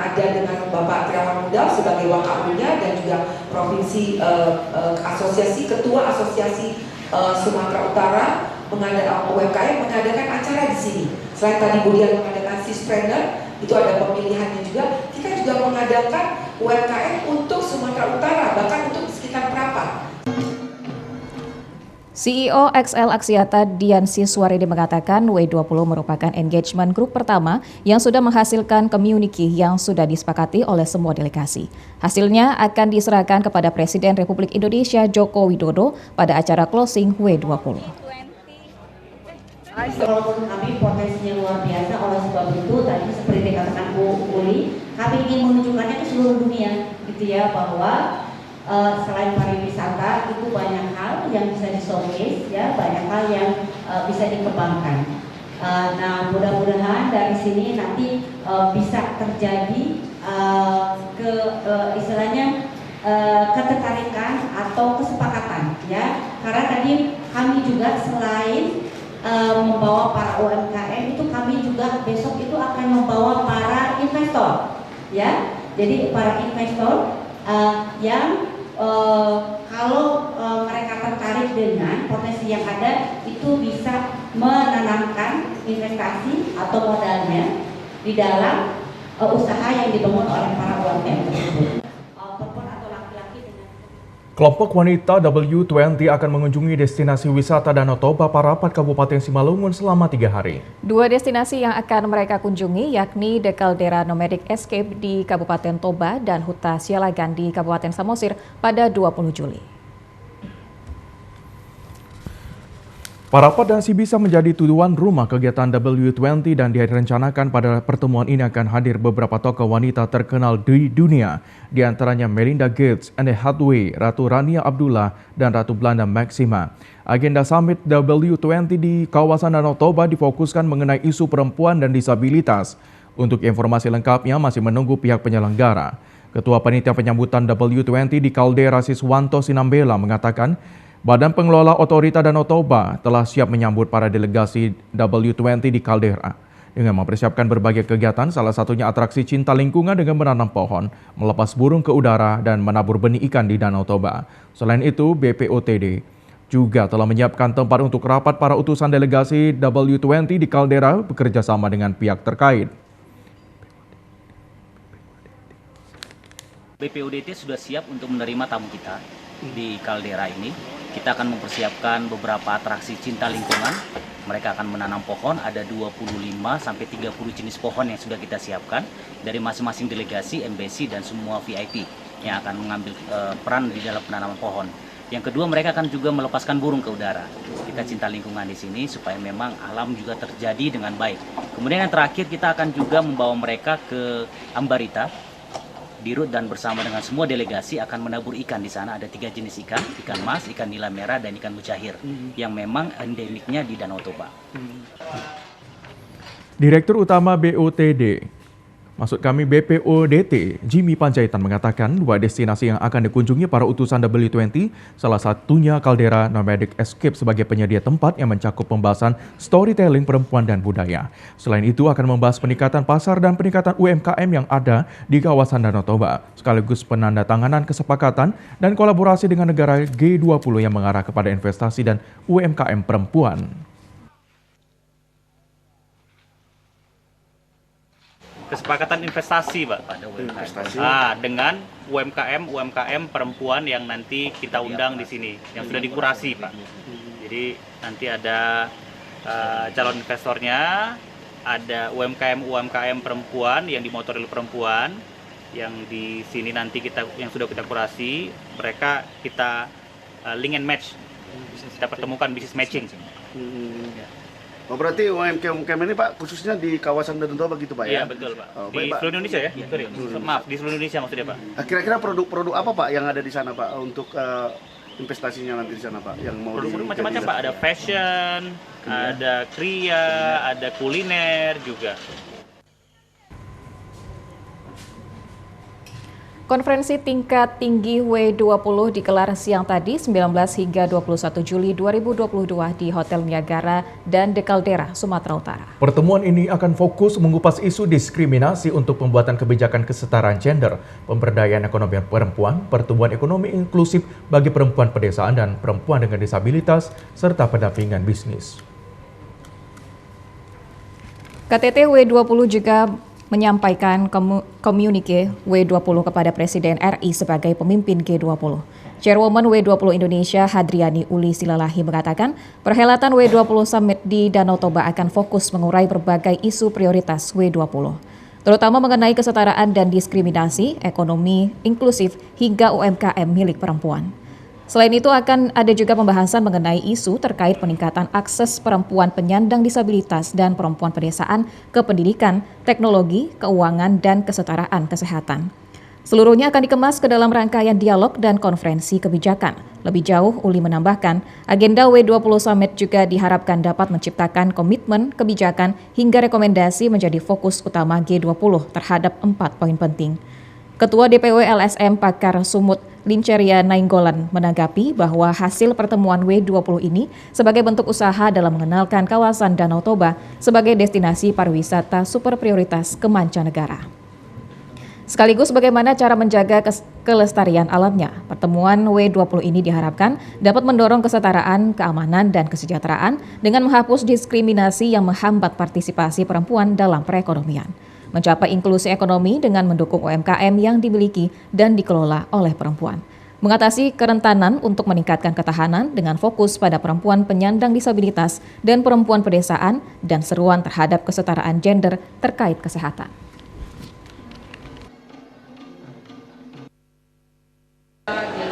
Speaker 19: Bapak Triawan Mudal sebagai wakilnya dan juga provinsi ketua asosiasi Sumatera Utara UMKM mengadakan acara di sini. Selain tadi Budian mengadakan Sispreneur, itu ada pemilihannya juga. Kita juga mengadakan UMKM untuk Sumatera Utara, bahkan untuk sekitar Prapat.
Speaker 2: CEO XL Axiata Dian Siswarini mengatakan W20 merupakan engagement group pertama yang sudah menghasilkan communique yang sudah disepakati oleh semua delegasi. Hasilnya akan diserahkan kepada Presiden Republik Indonesia Joko Widodo pada acara closing W20.
Speaker 20: Walaupun kami potensinya luar biasa, oleh sebab itu tadi seperti dikatakan Bu Uli, kami ingin menunjukkannya ke seluruh dunia, gitu ya, bahwa selain pariwisata itu banyak hal yang bisa di-showcase, ya, banyak hal yang bisa dikembangkan. Nah, mudah-mudahan dari sini nanti bisa terjadi istilahnya ketertarikan atau kesepakatan, ya, karena tadi kami juga selain membawa para UMKM itu kami juga besok itu akan membawa para investor, ya, jadi para investor yang kalau mereka tertarik dengan potensi yang ada itu bisa menanamkan investasi atau modalnya di dalam usaha yang dibangun oleh para UMKM tersebut.
Speaker 1: Kelompok wanita W20 akan mengunjungi destinasi wisata Danau Toba Parapat Kabupaten Simalungun selama 3 hari.
Speaker 2: 2 destinasi yang akan mereka kunjungi yakni The Caldera Nomadic Escape di Kabupaten Toba dan Huta Sialagan di Kabupaten Samosir pada 20 Juli.
Speaker 1: Parapat dan Sibisa menjadi tujuan rumah kegiatan W20 dan direncanakan pada pertemuan ini akan hadir beberapa tokoh wanita terkenal di dunia, di antaranya Melinda Gates, Anne Hathaway, Ratu Rania Abdullah, dan Ratu Belanda Maxima. Agenda Summit W20 di kawasan Danau Toba difokuskan mengenai isu perempuan dan disabilitas. Untuk informasi lengkapnya masih menunggu pihak penyelenggara. Ketua Panitia Penyambutan W20 di Caldera Siswanto Sinambela mengatakan, Badan Pengelola Otorita Danau Toba telah siap menyambut para delegasi W20 di Caldera dengan mempersiapkan berbagai kegiatan, salah satunya atraksi cinta lingkungan dengan menanam pohon, melepas burung ke udara, dan menabur benih ikan di Danau Toba. Selain itu, BPOTD juga telah menyiapkan tempat untuk rapat para utusan delegasi W20 di Caldera bekerja sama dengan pihak terkait.
Speaker 21: BPODT sudah siap untuk menerima tamu kita di kaldera ini. Kita akan mempersiapkan beberapa atraksi cinta lingkungan. Mereka akan menanam pohon, ada 25 sampai 30 jenis pohon yang sudah kita siapkan dari masing-masing delegasi, MBC, dan semua VIP yang akan mengambil peran di dalam penanaman pohon. Yang kedua, mereka akan juga melepaskan burung ke udara. Kita cinta lingkungan di sini supaya memang alam juga terjadi dengan baik. Kemudian yang terakhir, kita akan juga membawa mereka ke Ambarita, Dirut, dan bersama dengan semua delegasi akan menabur ikan di sana. Ada 3 jenis ikan, ikan mas, ikan nila merah, dan ikan mujair yang memang endemiknya di Danau Toba.
Speaker 1: Direktur Utama BOTD, maksud kami BPODT, Jimmy Panjaitan mengatakan 2 destinasi yang akan dikunjungi para utusan W20, salah satunya kaldera Nomadic Escape sebagai penyedia tempat yang mencakup pembahasan storytelling perempuan dan budaya. Selain itu akan membahas peningkatan pasar dan peningkatan UMKM yang ada di kawasan Danau Toba, sekaligus penandatanganan kesepakatan dan kolaborasi dengan negara G20 yang mengarah kepada investasi dan UMKM perempuan.
Speaker 22: Kesepakatan investasi, Pak, dengan UMKM perempuan yang nanti kita undang di sini, yang sudah dikurasi, Pak. Jadi nanti ada calon investornya, ada UMKM perempuan yang dimotori oleh perempuan, yang di sini nanti yang sudah kita kurasi, mereka kita link and match, kita pertemukan bisnis matching.
Speaker 23: Oh, berarti UMKM ini, Pak, khususnya di kawasan Danau Toba gitu, Pak, ya?
Speaker 22: Iya, betul, Pak. Di seluruh Indonesia ya? Maaf, di seluruh Indonesia maksudnya, Pak.
Speaker 23: Kira-kira produk-produk apa, Pak, yang ada di sana, Pak, untuk investasinya nanti di sana, Pak, yang mau
Speaker 22: produk macam-macam, Pak. Ada fashion, ada kria, ada kuliner juga.
Speaker 2: Konferensi tingkat tinggi W20 digelar siang tadi 19 hingga 21 Juli 2022 di Hotel Niagara dan The Caldera, Sumatera Utara.
Speaker 1: Pertemuan ini akan fokus mengupas isu diskriminasi untuk pembuatan kebijakan kesetaraan gender, pemberdayaan ekonomi perempuan, pertumbuhan ekonomi inklusif bagi perempuan pedesaan dan perempuan dengan disabilitas, serta pendampingan bisnis.
Speaker 2: KTT W20 juga menyampaikan komunike W20 kepada Presiden RI sebagai pemimpin G20. Chairwoman W20 Indonesia Hadriani Uli Silalahi mengatakan, perhelatan W20 Summit di Danau Toba akan fokus mengurai berbagai isu prioritas W20, terutama mengenai kesetaraan dan diskriminasi, ekonomi inklusif, hingga UMKM milik perempuan. Selain itu akan ada juga pembahasan mengenai isu terkait peningkatan akses perempuan penyandang disabilitas dan perempuan pedesaan ke pendidikan, teknologi, keuangan, dan kesetaraan kesehatan. Seluruhnya akan dikemas ke dalam rangkaian dialog dan konferensi kebijakan. Lebih jauh, Uli menambahkan, agenda W20 Summit juga diharapkan dapat menciptakan komitmen kebijakan hingga rekomendasi menjadi fokus utama G20 terhadap 4 poin penting. Ketua DPW LSM Pakar Sumut Linceria Nainggolan menanggapi bahwa hasil pertemuan W20 ini sebagai bentuk usaha dalam mengenalkan kawasan Danau Toba sebagai destinasi pariwisata super prioritas ke mancanegara. Sekaligus bagaimana cara menjaga kelestarian alamnya. Pertemuan W20 ini diharapkan dapat mendorong kesetaraan, keamanan, dan kesejahteraan dengan menghapus diskriminasi yang menghambat partisipasi perempuan dalam perekonomian. Mencapai inklusi ekonomi dengan mendukung UMKM yang dimiliki dan dikelola oleh perempuan. Mengatasi kerentanan untuk meningkatkan ketahanan dengan fokus pada perempuan penyandang disabilitas dan perempuan pedesaan dan seruan terhadap kesetaraan gender terkait kesehatan.
Speaker 24: Di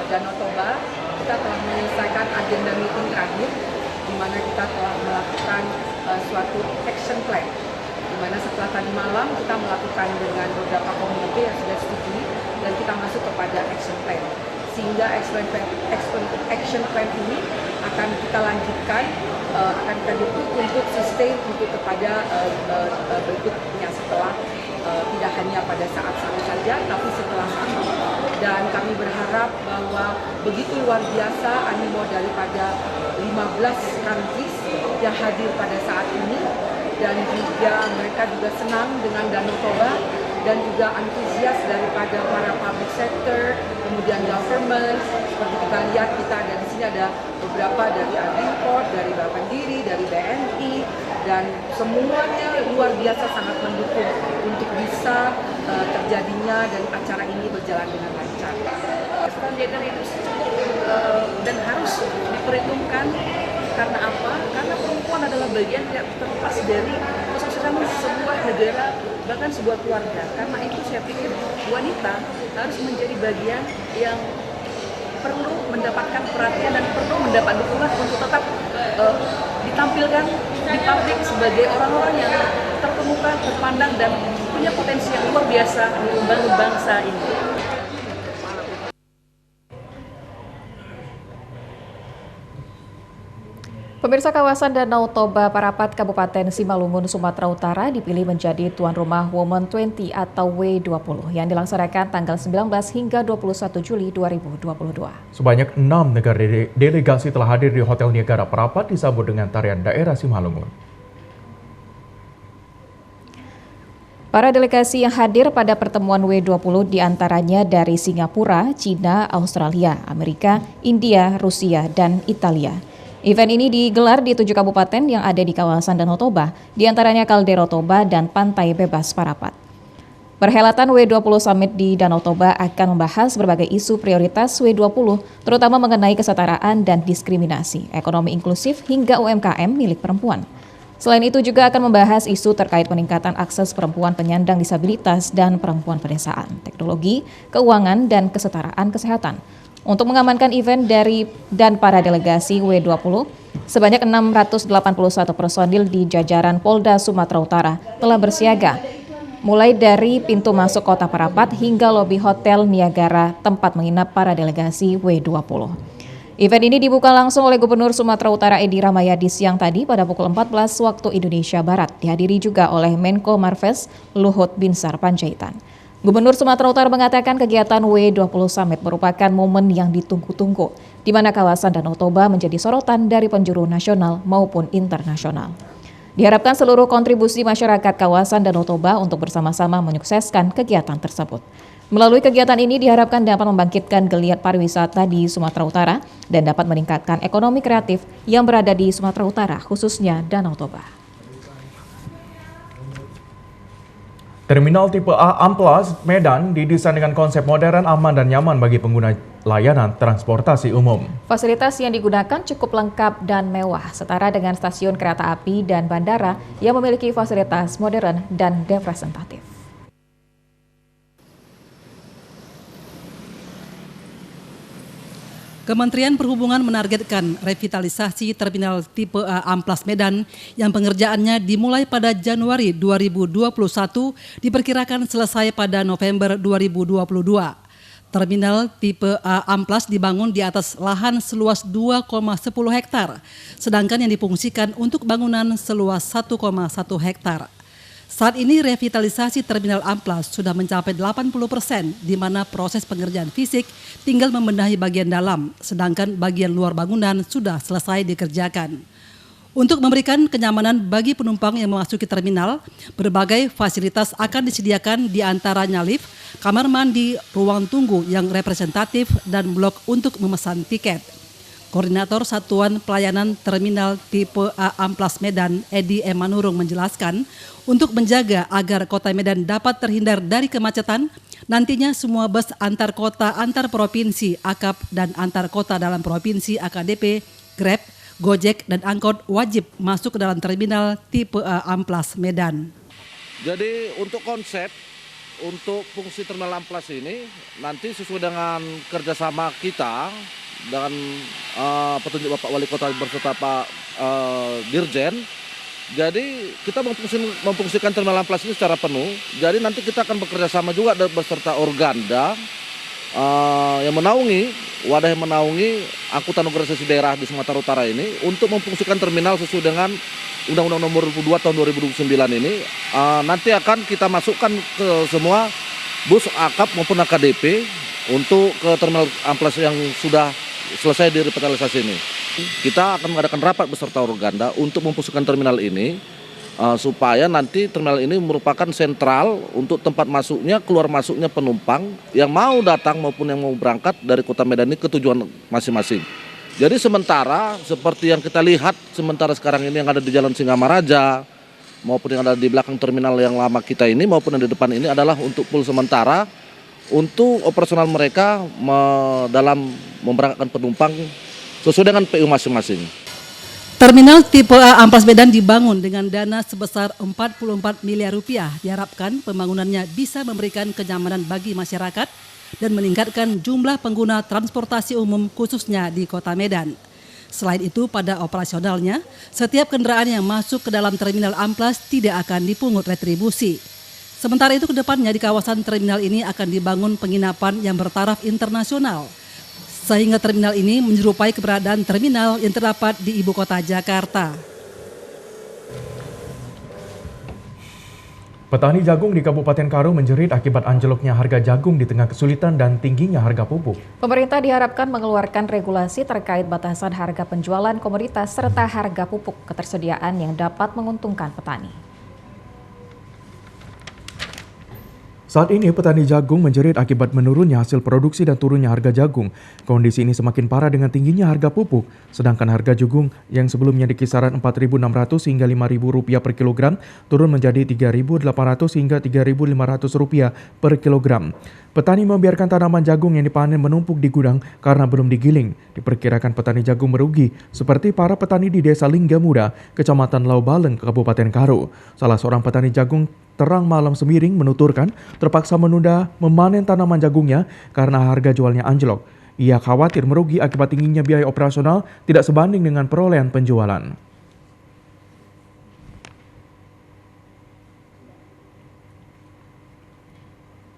Speaker 24: Danau Toba, kita telah menyelesaikan agenda meeting terakhir, di mana kita telah melakukan suatu action plan. Dimana setelah tadi malam kita melakukan dengan beberapa komunike yang sudah setuju dan kita masuk kepada action plan, sehingga action plan ini akan kita lanjutkan, akan kita dukung untuk sustain untuk kepada berikutnya setelah tidak hanya pada saat-saat saja tapi setelah saat. Dan kami berharap bahwa begitu luar biasa animo daripada 15 countries yang hadir pada saat ini, dan juga mereka juga senang dengan Danau Toba dan juga antusias daripada para public sector, kemudian government. Seperti kita lihat, kita ada di sini ada beberapa dari Agriport, dari Bapak Mandiri, dari BNI, dan semuanya luar biasa sangat mendukung untuk bisa terjadinya dan acara ini berjalan dengan lancar. Standar itu dan harus diperhitungkan karena apa? Karena perempuan adalah bagian yang terlepas dari kesuksesan sebuah negara, bahkan sebuah keluarga. Karena itu saya pikir wanita harus menjadi bagian yang perlu mendapatkan perhatian dan perlu mendapat dukungan untuk tetap ditampilkan di publik sebagai orang-orang yang terkemuka, terpandang, dan punya potensi yang luar biasa di membangun bangsa ini.
Speaker 2: Pemirsa, kawasan Danau Toba Parapat Kabupaten Simalungun, Sumatera Utara dipilih menjadi tuan rumah Women 20 atau W20 yang dilaksanakan tanggal 19 hingga 21 Juli 2022.
Speaker 1: Sebanyak 6 negara delegasi telah hadir di Hotel Niagara Parapat disambut dengan tarian daerah Simalungun.
Speaker 2: Para delegasi yang hadir pada pertemuan W20 diantaranya dari Singapura, Cina, Australia, Amerika, India, Rusia, dan Italia. Event ini digelar di 7 kabupaten yang ada di kawasan Danau Toba, diantaranya Kaldera Toba dan Pantai Bebas Parapat. Perhelatan W20 Summit di Danau Toba akan membahas berbagai isu prioritas W20, terutama mengenai kesetaraan dan diskriminasi, ekonomi inklusif hingga UMKM milik perempuan. Selain itu juga akan membahas isu terkait peningkatan akses perempuan penyandang disabilitas dan perempuan pedesaan, teknologi, keuangan, dan kesetaraan kesehatan. Untuk mengamankan event dan para delegasi W20, sebanyak 681 personil di jajaran Polda Sumatera Utara telah bersiaga, mulai dari pintu masuk kota Parapat hingga lobi Hotel Niagara tempat menginap para delegasi W20. Event ini dibuka langsung oleh Gubernur Sumatera Utara Edi Rahmayadi siang tadi pada pukul 14 waktu Indonesia Barat, dihadiri juga oleh Menko Marves Luhut Binsar Panjaitan. Gubernur Sumatera Utara mengatakan kegiatan W20 Summit merupakan momen yang ditunggu-tunggu, di mana kawasan Danau Toba menjadi sorotan dari penjuru nasional maupun internasional. Diharapkan seluruh kontribusi masyarakat kawasan Danau Toba untuk bersama-sama menyukseskan kegiatan tersebut. Melalui kegiatan ini diharapkan dapat membangkitkan geliat pariwisata di Sumatera Utara dan dapat meningkatkan ekonomi kreatif yang berada di Sumatera Utara, khususnya Danau Toba.
Speaker 1: Terminal tipe A Amplas Medan didesain dengan konsep modern, aman, dan nyaman bagi pengguna layanan transportasi umum.
Speaker 2: Fasilitas yang digunakan cukup lengkap dan mewah, setara dengan stasiun kereta api dan bandara yang memiliki fasilitas modern dan representatif.
Speaker 3: Kementerian Perhubungan menargetkan revitalisasi Terminal Tipe A Amplas Medan yang pengerjaannya dimulai pada Januari 2021 diperkirakan selesai pada November 2022. Terminal Tipe A Amplas dibangun di atas lahan seluas 2,10 hektar, sedangkan yang difungsikan untuk bangunan seluas 1,1 hektar. Saat ini revitalisasi Terminal Amplas sudah mencapai 80%, di mana proses pengerjaan fisik tinggal membenahi bagian dalam, sedangkan bagian luar bangunan sudah selesai dikerjakan. Untuk memberikan kenyamanan bagi penumpang yang memasuki terminal, berbagai fasilitas akan disediakan, di antaranya lift, kamar mandi, ruang tunggu yang representatif, dan blok untuk memesan tiket. Koordinator Satuan Pelayanan Terminal Tipe A Amplas Medan, Edi Emanurung, menjelaskan, untuk menjaga agar Kota Medan dapat terhindar dari kemacetan, nantinya semua bus antar kota, antar provinsi, AKAP, dan antar kota dalam provinsi AKDP, Grab, Gojek, dan Angkot wajib masuk ke dalam Terminal Tipe A Amplas Medan.
Speaker 4: Jadi untuk konsep, untuk fungsi Terminal Amplas ini nanti sesuai dengan kerjasama kita dan petunjuk Bapak Wali Kota berserta Pak Dirjen. Jadi kita memfungsikan Terminal Amplas ini secara penuh. Jadi nanti kita akan bekerja sama juga beserta Organda yang menaungi, wadah yang menaungi angkutan organisasi daerah di Sumatera Utara ini untuk memfungsikan terminal sesuai dengan Undang-Undang Nomor 22 Tahun 2009 ini. Nanti akan kita masukkan ke semua bus AKAP maupun AKDP untuk ke Terminal Amplas yang sudah selesai direvitalisasi ini. Kita akan mengadakan rapat beserta Organda untuk memfungsikan terminal ini supaya nanti terminal ini merupakan sentral untuk tempat masuknya, keluar masuknya penumpang yang mau datang maupun yang mau berangkat dari Kota Medan ini ke tujuan masing-masing. Jadi sementara seperti yang kita lihat sementara sekarang ini yang ada di Jalan Singamaraja maupun yang ada di belakang terminal yang lama kita ini maupun yang di depan ini adalah untuk pool sementara untuk operasional mereka dalam memberangkatkan penumpang sesuai dengan PU masing-masing.
Speaker 3: Terminal tipe A Amplas Medan dibangun dengan dana sebesar 44 miliar rupiah. Diharapkan pembangunannya bisa memberikan kenyamanan bagi masyarakat dan meningkatkan jumlah pengguna transportasi umum khususnya di Kota Medan. Selain itu, pada operasionalnya, setiap kendaraan yang masuk ke dalam terminal Amplas tidak akan dipungut retribusi. Sementara itu, kedepannya di kawasan terminal ini akan dibangun penginapan yang bertaraf internasional, sehingga terminal ini menyerupai keberadaan terminal yang terdapat di ibu kota Jakarta.
Speaker 1: Petani jagung di Kabupaten Karo menjerit akibat anjloknya harga jagung di tengah kesulitan dan tingginya harga pupuk.
Speaker 2: Pemerintah diharapkan mengeluarkan regulasi terkait batasan harga penjualan komoditas serta harga pupuk ketersediaan yang dapat menguntungkan petani.
Speaker 1: Saat ini petani jagung menjerit akibat menurunnya hasil produksi dan turunnya harga jagung. Kondisi ini semakin parah dengan tingginya harga pupuk. Sedangkan harga jagung yang sebelumnya di kisaran Rp4.600 hingga Rp5.000 per kilogram turun menjadi Rp3.800 hingga Rp3.500 per kilogram. Petani membiarkan tanaman jagung yang dipanen menumpuk di gudang karena belum digiling. Diperkirakan petani jagung merugi, seperti para petani di Desa Linggamuda, Kecamatan Laubaleng, Kabupaten Karo. Salah seorang petani jagung Terang Malam Semiring menuturkan terpaksa menunda memanen tanaman jagungnya karena harga jualnya anjlok. Ia khawatir merugi akibat tingginya biaya operasional tidak sebanding dengan perolehan penjualan.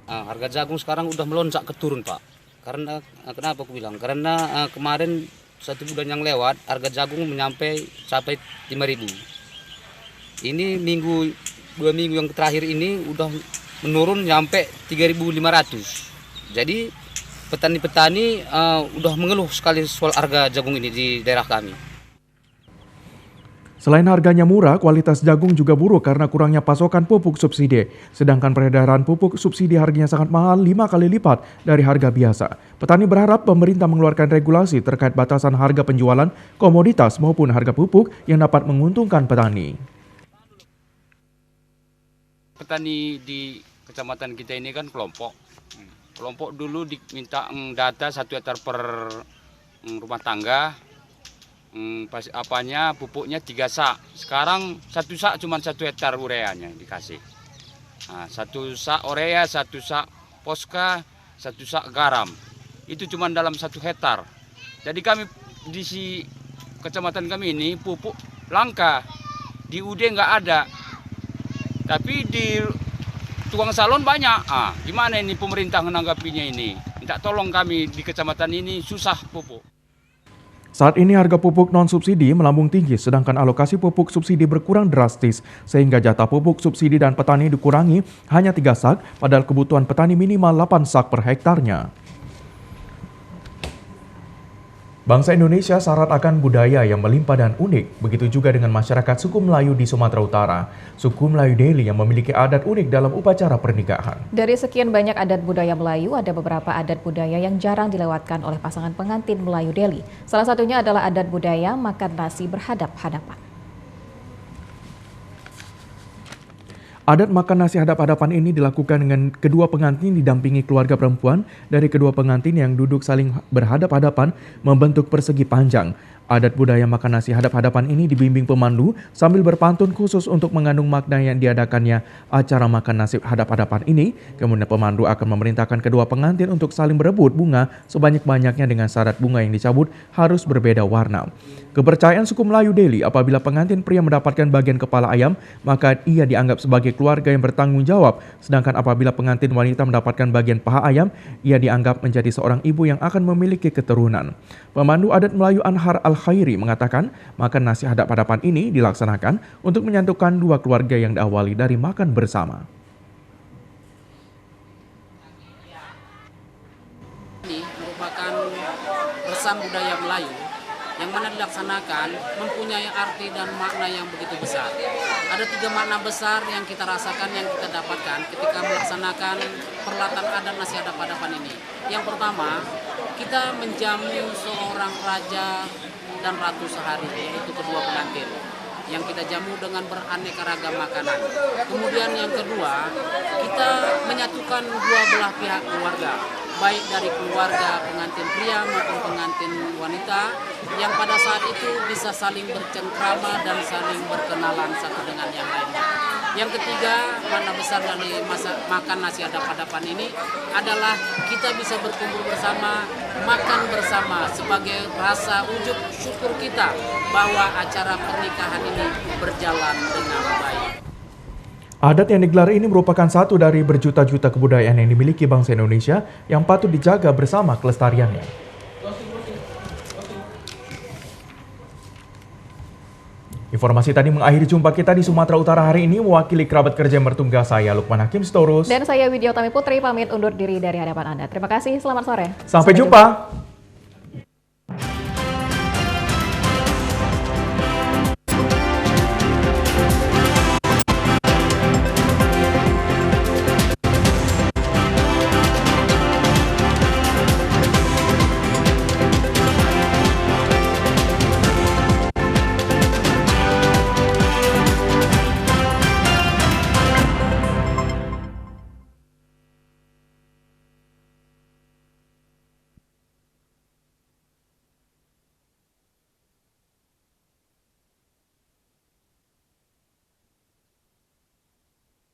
Speaker 5: Harga jagung sekarang udah melonjak ke turun, Pak. Karena kenapa aku bilang? Karena kemarin 1 bulan yang lewat harga jagung sampai 5.000. Ini 2 minggu yang terakhir ini udah menurun sampai 3.500. Jadi petani-petani udah mengeluh sekali soal harga jagung ini di daerah kami.
Speaker 1: Selain harganya murah, kualitas jagung juga buruk karena kurangnya pasokan pupuk subsidi. Sedangkan peredaran pupuk subsidi harganya sangat mahal 5 kali lipat dari harga biasa. Petani berharap pemerintah mengeluarkan regulasi terkait batasan harga penjualan komoditas maupun harga pupuk yang dapat menguntungkan petani.
Speaker 5: Petani di kecamatan kita ini kan kelompok. Kelompok dulu diminta data 1 hektar per rumah tangga. Pupuknya 3 sak. Sekarang 1 sak cuma 1 hektar ureanya dikasih. 1 sak urea, 1 sak poska, 1 sak garam. Itu cuma dalam 1 hektar. Jadi kami di kecamatan kami ini pupuk langka. Di UD nggak ada. Tapi di tukang salon banyak. Gimana ini pemerintah menanggapinya ini? Minta tolong kami di kecamatan ini susah pupuk.
Speaker 1: Saat ini harga pupuk non-subsidi melambung tinggi, sedangkan alokasi pupuk subsidi berkurang drastis, sehingga jatah pupuk subsidi dan petani dikurangi hanya 3 sak, padahal kebutuhan petani minimal 8 sak per hektarnya. Bangsa Indonesia syarat akan budaya yang melimpah dan unik, begitu juga dengan masyarakat suku Melayu di Sumatera Utara. Suku Melayu Deli yang memiliki adat unik dalam upacara pernikahan.
Speaker 2: Dari sekian banyak adat budaya Melayu, ada beberapa adat budaya yang jarang dilewatkan oleh pasangan pengantin Melayu Deli. Salah satunya adalah adat budaya makan nasi berhadap-hadapan.
Speaker 1: Adat makan nasi hadap-hadapan ini dilakukan dengan kedua pengantin didampingi keluarga perempuan dari kedua pengantin yang duduk saling berhadap-hadapan membentuk persegi panjang. Adat budaya makan nasi hadap-hadapan ini dibimbing pemandu sambil berpantun khusus untuk mengandung makna yang diadakannya acara makan nasi hadap-hadapan ini. Kemudian pemandu akan memerintahkan kedua pengantin untuk saling berebut bunga sebanyak-banyaknya dengan syarat bunga yang dicabut harus berbeda warna. Kepercayaan suku Melayu Deli, apabila pengantin pria mendapatkan bagian kepala ayam, maka ia dianggap sebagai keluarga yang bertanggung jawab. Sedangkan apabila pengantin wanita mendapatkan bagian paha ayam, ia dianggap menjadi seorang ibu yang akan memiliki keturunan. Pemandu adat Melayu Anhar Al-Khairi mengatakan, makan nasi hadap-hadapan ini dilaksanakan untuk menyatukan dua keluarga yang diawali dari makan bersama.
Speaker 16: Ini merupakan pesan budaya Melayu
Speaker 6: yang mana dilaksanakan mempunyai arti dan makna yang begitu besar. Ada 3 makna besar yang kita rasakan, yang kita dapatkan ketika melaksanakan perlatan adat nasi hadap-hadapan ini. Yang pertama, kita menjamu seorang raja dan ratu sehari, yaitu kedua pengantin, yang kita jamu dengan beraneka ragam makanan. Kemudian yang kedua, kita menyatukan dua belah pihak keluarga, baik dari keluarga pengantin pria maupun pengantin wanita, yang pada saat itu bisa saling bercengkrama dan saling berkenalan satu dengan yang lainnya. Yang ketiga, makna besar dari makan nasi hadap-hadapan ini adalah kita bisa berkumpul bersama, makan bersama sebagai rasa wujud syukur kita bahwa acara pernikahan ini berjalan dengan baik.
Speaker 1: Adat yang digelar ini merupakan satu dari berjuta-juta kebudayaan yang dimiliki bangsa Indonesia yang patut dijaga bersama kelestariannya. Informasi tadi mengakhiri jumpa kita di Sumatera Utara hari ini. Mewakili kerabat kerja yang bertugas, saya Lukman Hakim Sitorus.
Speaker 2: Dan saya Widya Utami Putri pamit undur diri dari hadapan Anda. Terima kasih, selamat sore.
Speaker 1: Sampai jumpa.